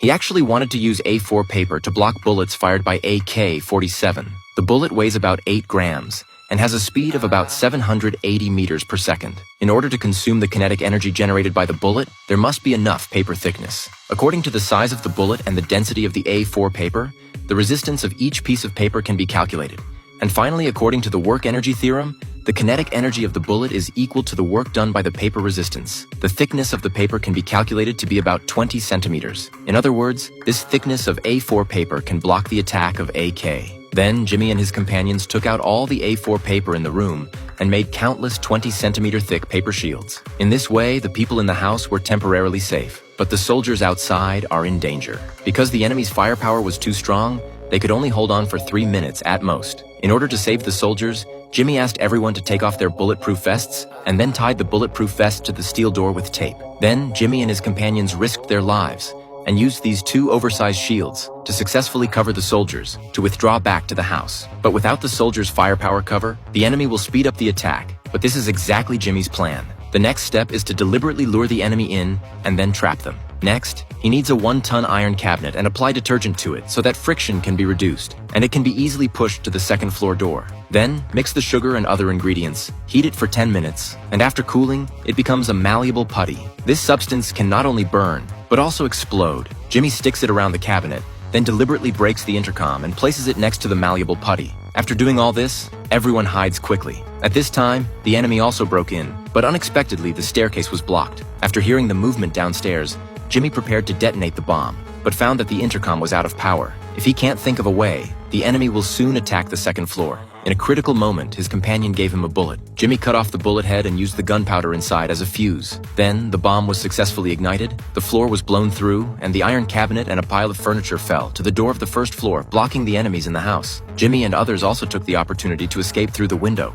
He actually wanted to use A4 paper to block bullets fired by AK-47. The bullet weighs about 8 grams and has a speed of about 780 meters per second. In order to consume the kinetic energy generated by the bullet, there must be enough paper thickness. According to the size of the bullet and the density of the A4 paper, the resistance of each piece of paper can be calculated. And finally, according to the work energy theorem, the kinetic energy of the bullet is equal to the work done by the paper resistance. The thickness of the paper can be calculated to be about 20 centimeters. In other words, this thickness of A4 paper can block the attack of AK. Then Jimmy and his companions took out all the A4 paper in the room and made countless 20-centimeter thick paper shields. In this way, the people in the house were temporarily safe, but the soldiers outside are in danger. Because the enemy's firepower was too strong, they could only hold on for 3 minutes at most. In order to save the soldiers, Jimmy asked everyone to take off their bulletproof vests and then tied the bulletproof vest to the steel door with tape. Then Jimmy and his companions risked their lives and used these 2 oversized shields to successfully cover the soldiers to withdraw back to the house. But without the soldiers' firepower cover, the enemy will speed up the attack. But this is exactly Jimmy's plan. The next step is to deliberately lure the enemy in and then trap them. Next, he needs a 1-ton iron cabinet and apply detergent to it so that friction can be reduced, and it can be easily pushed to the second-floor door. Then, mix the sugar and other ingredients, heat it for 10 minutes, and after cooling, it becomes a malleable putty. This substance can not only burn, but also explode. Jimmy sticks it around the cabinet, then deliberately breaks the intercom and places it next to the malleable putty. After doing all this, everyone hides quickly. At this time, the enemy also broke in, but unexpectedly the staircase was blocked. After hearing the movement downstairs, Jimmy prepared to detonate the bomb, but found that the intercom was out of power. If he can't think of a way, the enemy will soon attack the second floor. In a critical moment, his companion gave him a bullet. Jimmy cut off the bullet head and used the gunpowder inside as a fuse. Then, the bomb was successfully ignited, the floor was blown through, and the iron cabinet and a pile of furniture fell to the door of the first floor, blocking the enemies in the house. Jimmy and others also took the opportunity to escape through the window.